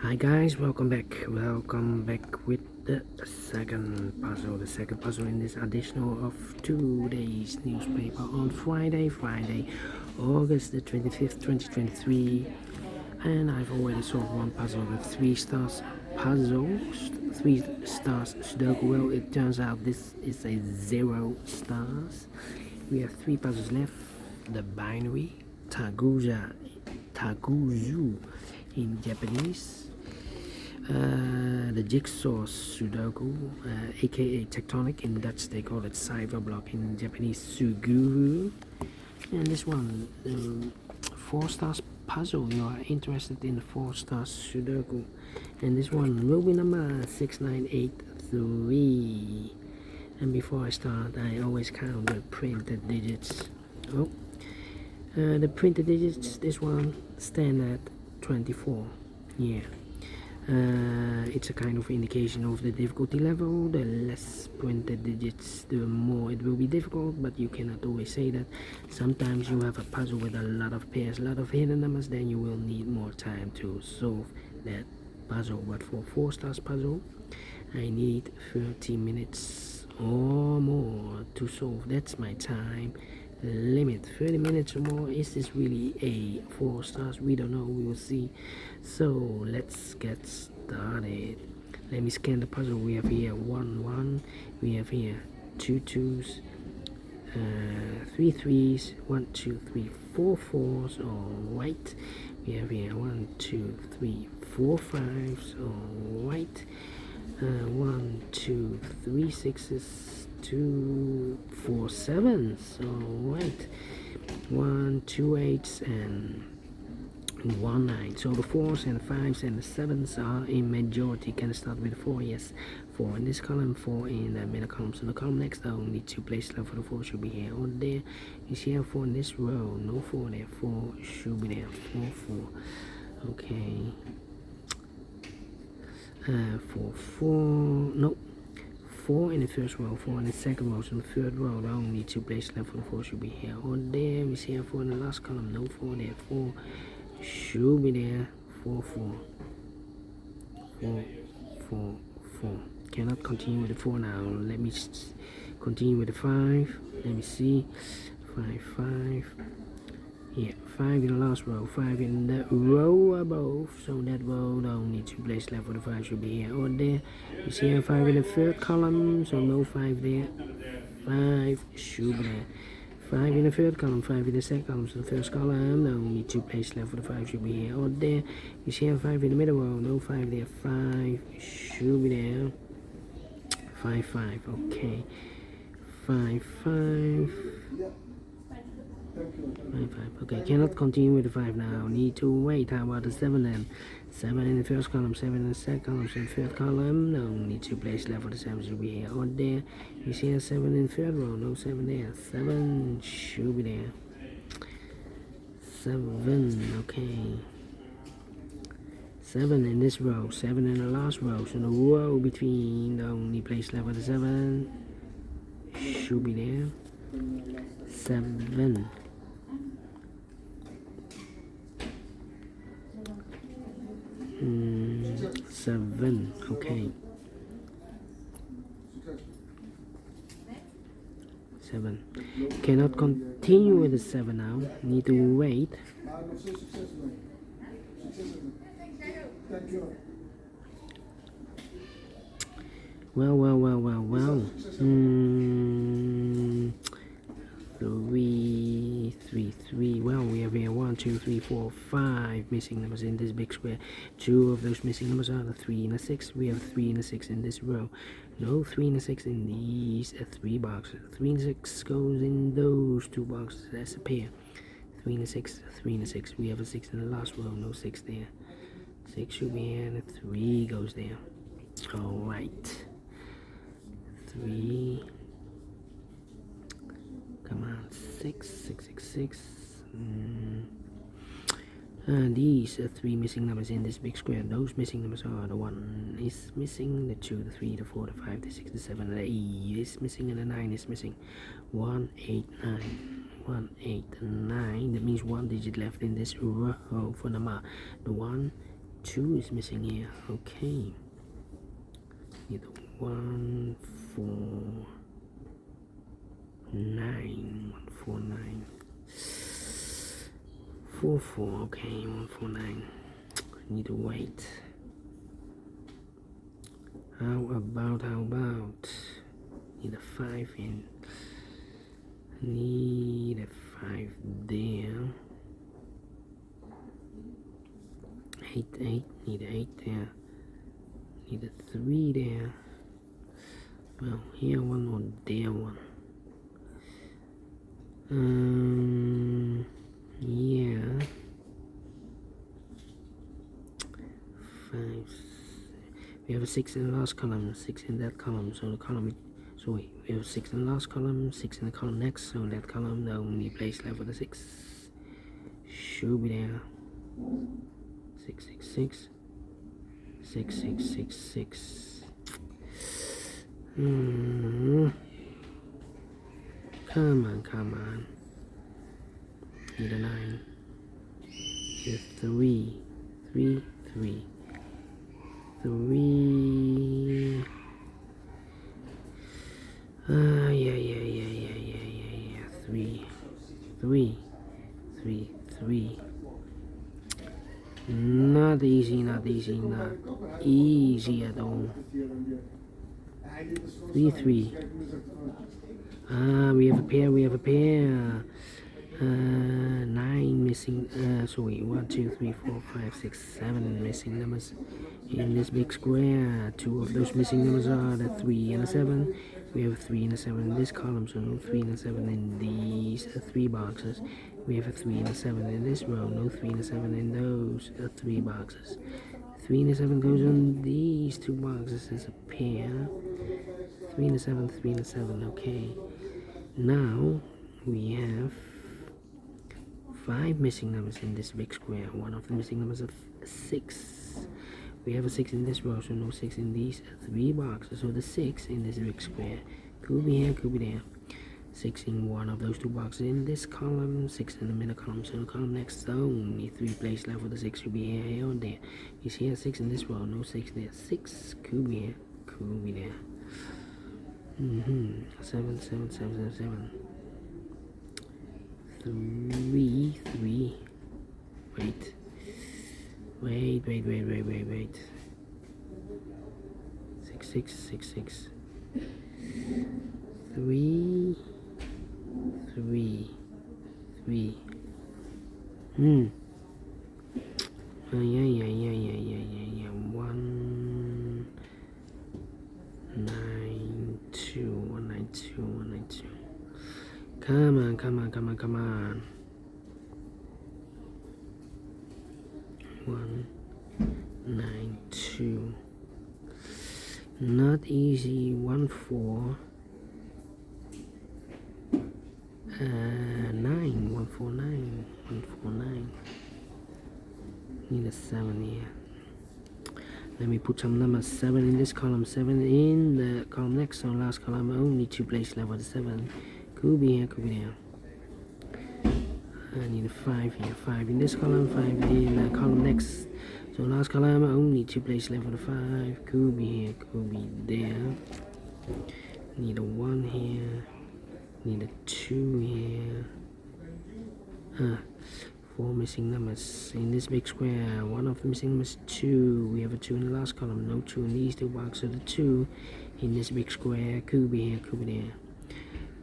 Hi guys, welcome back with the second puzzle in this additional of today's newspaper on Friday, August the 25th 2023. And I've already solved one puzzle, the 3 stars Sudoku. Well, it turns out this is a 0 stars. We have 3 puzzles left: the binary Taguzu in Japanese, the jigsaw Sudoku, aka tectonic in Dutch, they call it cyberblock, in Japanese Suguru, and this one, the 4 stars puzzle. You are interested in the 4 stars Sudoku, and this one will be number 6983. And before I start, I always count the printed digits. The printed digits, this one stand at 24. Yeah. It's a kind of indication of the difficulty level. The less printed digits, the more it will be difficult, but you cannot always say that. Sometimes you have a puzzle with a lot of pairs, a lot of hidden numbers, then you will need more time to solve that puzzle. But for 4 stars puzzle, I need 30 minutes or more to solve. That's my time limit. 30 minutes or more. Is this really a 4 stars? We don't know, we will see. So let's get started. Let me scan the puzzle. We have here 1 1, we have here 2 2s, 3 3s, 1 2 3 4 4s. All right, we have here 1 2 3 4 5s. All right, 1 2 3 6s, 2 4 7s. All right, 1 2 8s and 1 9. So the 4s and 5s and the 7s are in majority. Can I start with 4? Yes, 4 in this column, 4 in the middle column. So the column next, I only 2 places left for the 4 should be here or there. You see how 4 in this row, no 4 there, 4 should be there, 4 4. Okay, 4 4, no, 4 in the first row, 4 in the second row. So the third row, the only 2 places left for the 4 should be here or there. We see how 4 in the last column, no 4 there, 4 should be there, 4 4 4 4 4. Cannot continue with the 4 now. Let me continue with the 5. Let me see, 5 5. Yeah, 5 in the last row, 5 in the row above. So that row, the only 2 places left for the 5 should be here or there. You see how 5 in the third column, so no 5 there, 5 should be there. 5 in the third column, 5 in the second column, so the first column, the only 2 places left for the 5 should be here or there. You see how 5 in the middle row, no 5 there, 5 should be there, 5 5. Okay, 5 5 5 5. Okay, cannot continue with the 5 now, need to wait. How about the 7 then? 7 in the first column, 7 in the second column, so the third column, no, only 2 places left for the 7 should be here or there. You see a 7 in the third row, no 7 there, 7 should be there, 7. Okay, 7 in this row, 7 in the last row, so the row between, the only place left for the 7 should be there, 7. 7. Okay, 7. Cannot continue with the 7 now, need to wait. Well, 3 3 3. Well, we have here 1 2 3 4 5 missing numbers in this big square. 2 of those missing numbers are the 3 and the 6. We have 3 and the 6 in this row, no 3 and the 6 in these 3 boxes. 3 and 6 goes in those 2 boxes as a pair. 3 and the 6, 3 and the 6. We have a 6 in the last row, no 6 there, 6 should be here, and the 3 goes there. All right, 3, come on, 6 6 6 6. These are 3 missing numbers in this big square. Those missing numbers are the 1 is missing, the 2, the 3, the 4, the 5, the 6, the 7, the 8 is missing, and the 9 is missing. 1 8 9, 1 8 9. That means 1 digit left in this row for number. The 1 2 is missing here. Okay. Need a 1, 4, 9. 1, 4, 9. 4, 4. Okay, 1, 4, 9. Need to wait. How about? Need a 5 in. Need a 5 there. 8, 8. Need a 8 there. Need a 3 there. Well, here one or there one. Yeah. 5. We have a 6 in the last column, 6 in that column. So the column. So we have 6 in the last column, 6 in the column next. So that column, the only place left for the 6 should be there. 6, 6, 6. 6, 6, 6, 6. Come on. Need a 9. Need a 3. 3, 3. 3. Yeah. 3. Not easy at all. 3, 3. We have a pair. 9 missing. Sorry, 1, 2, 3, 4, 5, 6, 7 missing numbers in this big square. 2 of those missing numbers are the 3 and the 7. We have a 3 and a 7 in this column, so no 3 and a 7 in these 3 boxes. We have a 3 and a 7 in this row, no 3 and a 7 in those 3 boxes. 3 and a 7 goes on these 2 boxes as a pair. 3 and a 7, 3 and a 7, okay. Now we have 5 missing numbers in this big square. One of the missing numbers is 6. We have a 6 in this row, so no 6 in these 3 boxes. So the 6 in this big square could be here, could be there. 6 in one of those 2 boxes in this column, 6 in the middle column. So the column next, only 3 places left for the 6 should be here or there. You see a 6 in this row, no 6 there. 6 could be here, could be there. 7, 7, 7, 7, 7. 3, 3. Wait. 6, 6, 6, 6. 3, 3, 3. Yeah. 1, 9, 2, 1, 9, 2, 1, 9, 2. Come on. 1, 9, 2. Not easy. 1, 4. 9. 1, 4, 9. 1, 4, 9. Need a 7 here. Let me put some numbers. 7 in this column, 7 in the column next. So last column, only 2 places left for the 7. Could be here, could be there. I need a 5 here. 5 in this column, 5 in the column next. So last column, only 2 places left for the 5. Could be here, could be there. Need a 1 here. Need a 2 here. 4 missing numbers in this big square. One of the missing numbers 2. We have a 2 in the last column. No 2 in these 2 boxes. So the 2 in this big square. Could be here, could be there.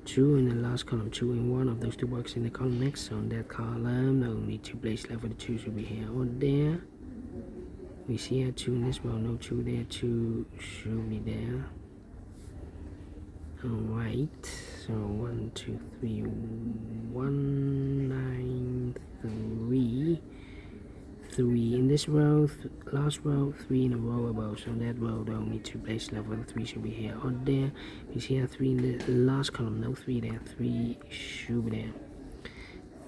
2 in the last column, 2 in one of those 2 boxes in the column next. So on that column, only 2 places left for the 2 should be here or there. We see a 2 in this row, no 2 there, 2 should be there. Alright, so 1, 2, 3, 1, 9, 3. 3 in this row, last row, 3 in a row above. So that row, the only 2 places left for the 3 should be here or there. You see a 3 in the last column, no 3 there, 3 should be there.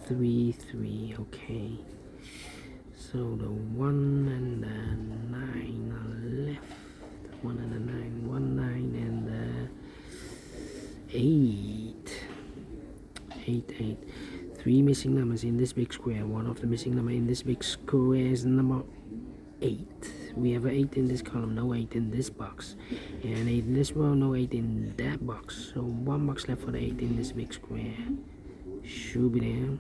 3, 3, okay. So the 1 and the 9 are left. 1 and the 9, 1, 9 and the 8. 8. 3 missing numbers in this big square. One of the missing number in this big square is number 8. We have an 8 in this column, no 8 in this box, and 8 in this row, no 8 in that box. So 1 box left for the 8 in this big square. Should be there.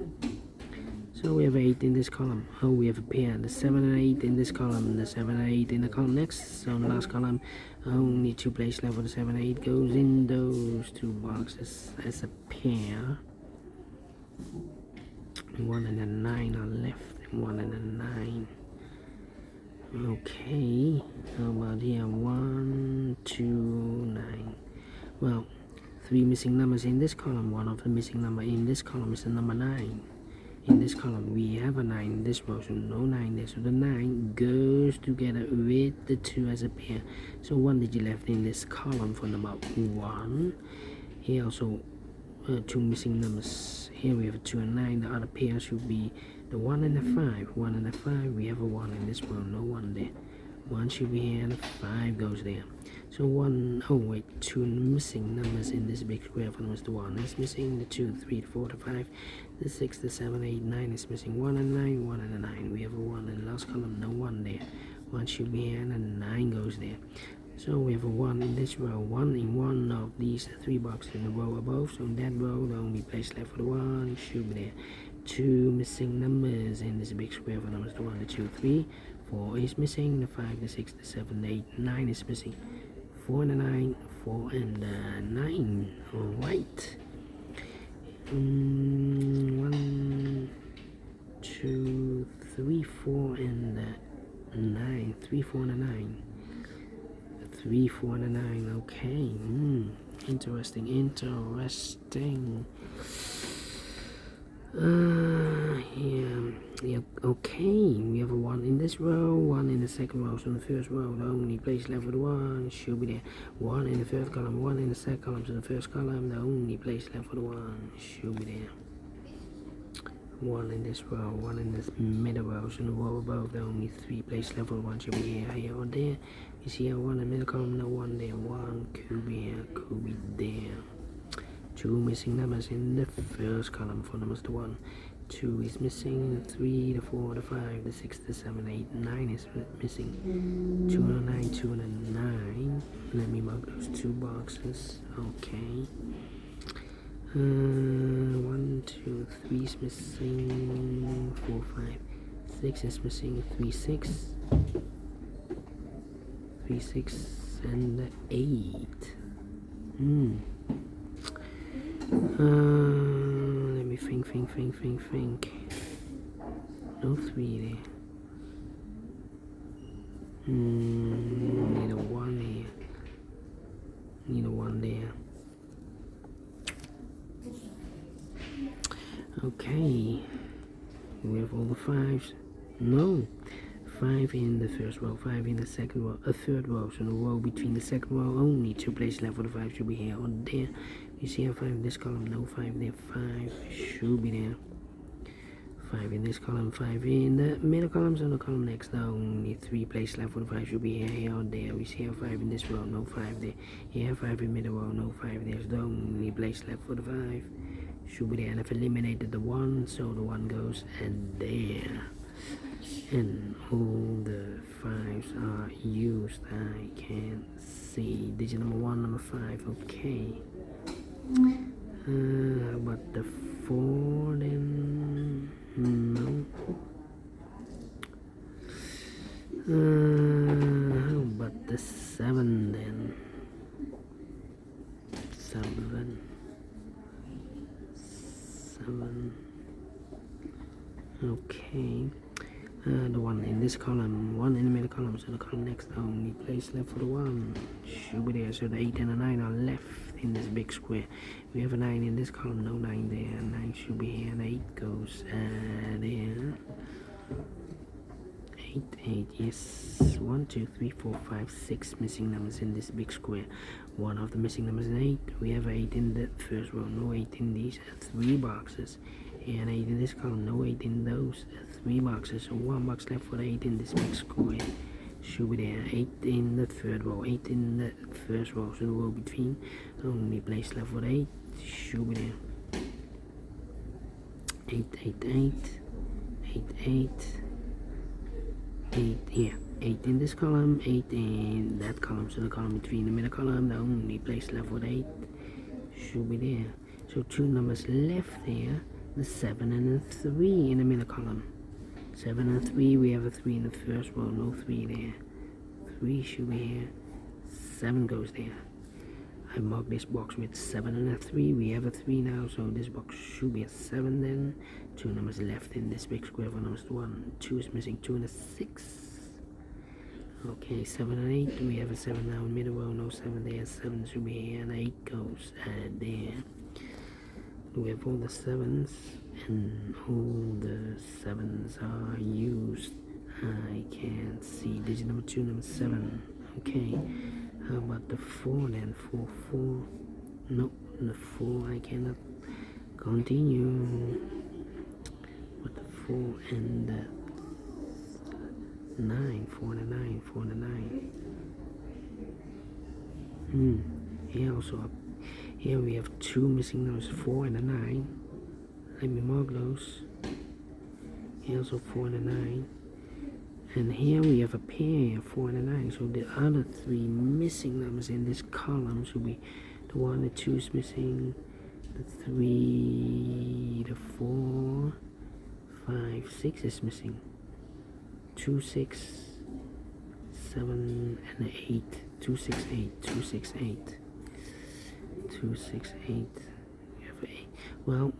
So we have 8 in this column. Oh, we have a pair. The 7 and 8 in this column. The 7 and 8 in the column next. So in the last column, only 2 places left for the 7 and 8 goes in those 2 boxes as a pair. 1 and a 9 are left. 1 and a 9. Okay. How about here? 1, 2, 9. Well, 3 missing numbers in this column. One of the missing number in this column is the number 9. In this column we have a 9 in this row, so no 9 there, so the 9 goes together with the 2 as a pair. So 1 digit left in this column for number 1. Here also 2 missing numbers. Here we have a 2 and 9. The other pair should be the 1 and the 5. 1 and the 5, we have a 1 in this row, no 1 there. 1 should be here and the 5 goes there. So 1, oh wait, 2 missing numbers in this big square for numbers. The 1 is missing, the 2, 3, the 4, the 5, the 6, the 7, 8, 9 is missing. 1 and 9, 1 and a 9. We have a 1 in the last column, no 1 there. 1 should be here and a 9 goes there. So we have a 1 in this row, 1 in one of these 3 boxes in the row above. So in that row, the only place left for the 1 should be there. 2 missing numbers in this big square for numbers. The 1, the 2, 3, 4 is missing, the 5, the 6, the 7, the 8, 9 is missing. 4 and a 9, 4 and a 9. Alright. 1, 2, 3, 4 and a 9. 3, 4 and a 9. 3, 4 and a 9. Okay. Interesting. Yeah, okay, we have a 1 in this row, 1 in the second row. So in the first row, the only place left for the 1 should be there. 1 in the first column, 1 in the second column. So the first column, the only place left for the 1 should be there. 1 in this row, 1 in this middle row. So in the row above, the only 3 places left for the 1 should be here or there. You see a 1 in the middle column, no 1 there. 1 could be here, could be there. 2 missing numbers in the first column for numbers. The 1, 2 is missing, the 3, the 4, the 5, the 6, the 7, 8, 9 is missing. 2 and a 9, 2 and a 9. Let me mark those 2 boxes. Okay. 1, 2, 3 is missing. 4, 5, 6 is missing. 3, 6. 3, 6 and 8. Let me think. No 3 there. Need a 1 here. Need a 1 there. Okay. We have all the 5s. No. 5 in the first row, 5 in the second row, a third row. So the row between the second row, only 2 places left for the 5 should be here or there. You see a 5 in this column, no 5 there. 5 should be there. 5 in this column, 5 in the middle column. So the column next, the only 3 places left for the 5 should be here or there. We see a 5 in this row, no 5 there. Here 5 in middle row, no 5 there. So the only place left for the 5 should be there. And I've eliminated the 1, so the 1 goes and there. And all the 5s are used. I can see digit number 1, number 5. Okay. But the 4 then? No. How about the 7 then? 7. Okay. The 1 in this column, 1 in the middle column, so the column next, the only place left for the 1 should be there. So the 8 and the 9 are left in this big square. We have a 9 in this column, no 9 there. 9 should be here, and 8 goes there. 8, yes. 1, 2, 3, 4, 5, 6 missing numbers in this big square. One of the missing numbers is 8. We have 8 in the first row, no 8 in these 3 boxes. And 8 in this column, no 8 in those 3 boxes. So 1 box left for the 8 in this big square. Should be there. 8 in the third row, 8 in the first row. So the row between, only place left for the 8. Should be there. 8, 8, 8, 8, 8. 8 here, 8 in this column, 8 in that column. So the column between the middle column, the only place left with 8 should be there. So 2 numbers left there, the 7 and the 3 in the middle column. 7 and 3, we have a 3 in the first row, no 3 there. 3 should be here, 7 goes there. I mark this box with 7 and a 3, we have a 3 now, so this box should be a 7 then. 2 numbers left in this big square for numbers 1, 2 is missing, 2 and a 6. Okay, 7 and 8, we have a 7 now in middle row, no 7 there, 7 should be here, and 8 goes there. We have all the 7s, and all the 7s are used. I can't see digit number 2, number 7. Okay, how about the 4 then? 4, 4. No, the 4 I cannot continue. But the 4 and the 9, 4 and the 9, 4 and the 9. Here also, here we have 2 missing numbers, 4 and a 9. Let me mark those. Here also 4 and a 9. And here we have a pair, 4 and a 9. So the other 3 missing numbers in this column should be the 1, the 2 is missing, the 3, the 4, 5, 6 is missing. 2, 6, 7, and 8. 2, 6, 8. 2, 6, 8. 2, 6, 8. We have 8. Well,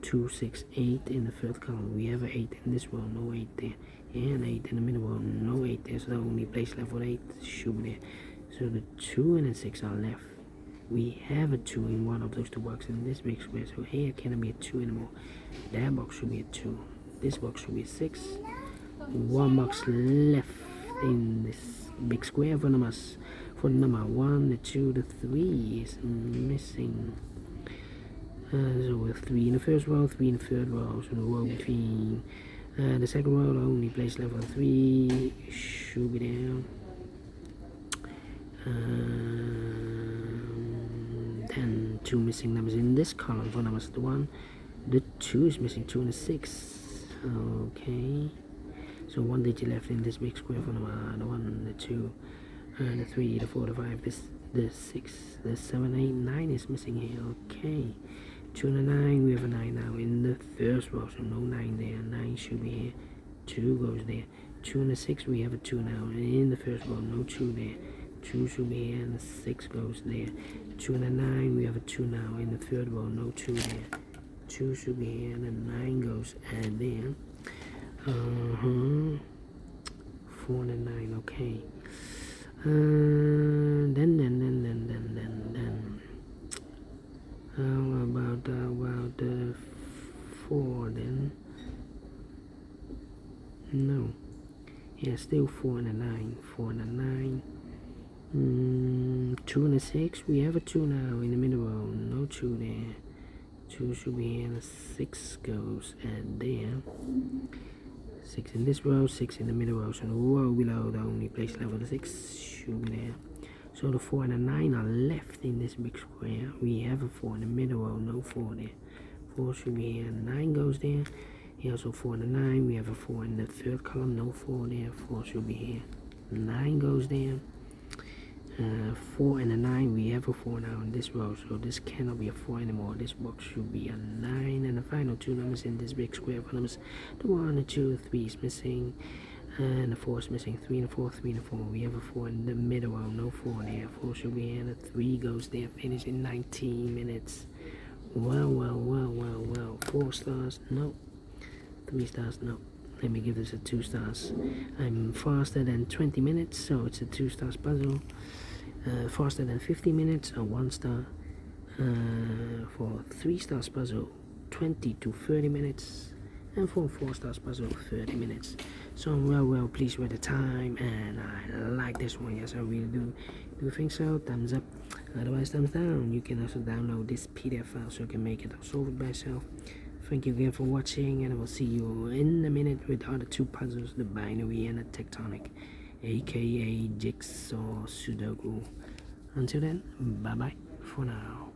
2, 6, 8 in the third column. We have an 8 in this row, no 8 there. And 8 in the middle row, no 8 there. So the only place left with 8 should be there. So the 2 and the 6 are left. We have a 2 in one of those 2 boxes in this big square. So here cannot be a 2 anymore. That box should be a 2. This box should be a 6. 1 box left in this big square for numbers. For number 1, the 2, the 3 is missing. So we have 3 in the first row, 3 in the third row. So the row between the second row, the only place left for 3 should be there. Then 2 missing numbers in this column for numbers 1. The 2 is missing, 2 and a 6. Okay. So 1 digit left in this big square for number the 1, the 2, the 3, the 4, the 5, the 6, the 7, 8, 9 is missing here. Okay. 2 and a 9, we have a 9 now in the first row, so no 9 there. 9 should be here. 2 goes there. 2 and a 6, we have a 2 now in the first row, no 2 there. 2 should be here, and the 6 goes there. 2 and a 9, we have a 2 now in the third row, no 2 there. 2 should be here, and the 9 goes there. 4 and a 9, okay. Then. How about the 4 then? No. Yeah, still 4 and a 9. 4 and a 9. 2 and a 6. We have a 2 now in the middle row. No 2 there. 2 should be here, and the 6 goes there. 6 in this row, 6 in the middle row. So the row below, the only place left for the 6 should be there. So the 4 and the 9 are left in this big square. We have a 4 in the middle row, no 4 there. 4 should be here, 9 goes there. Here also 4 and a 9, we have a 4 in the third column, no 4 there. 4 should be here, 9 goes there. 4 and a 9, we have a 4 now in this row, so this cannot be a 4 anymore. This box should be a 9, and the final 2 numbers in this big square for numbers, the 1, the 2, 3 is missing, and the 4 is missing. 3 and a 4, 3 and a 4. We have a 4 in the middle row, no 4 there. 4 should be here, and the 3 goes there. Finish in 19 minutes. Well. 4 stars, no. 3 stars, no. Let me give this a 2 stars. I'm faster than 20 minutes, so it's a 2 stars puzzle. Faster than 50 minutes, a 1 star. For 3 stars puzzle, 20 to 30 minutes. And for 4 stars puzzle, 30 minutes. So I'm well pleased with the time, and I like this one. Yes, I really do. If you think so, thumbs up. Otherwise, thumbs down. You can also download this PDF file so you can make it or solve it by yourself. Thank you again for watching, and I will see you in a minute with the other 2 puzzles, the binary and the tectonic, aka Jigsaw Sudoku. Until then, bye bye for now.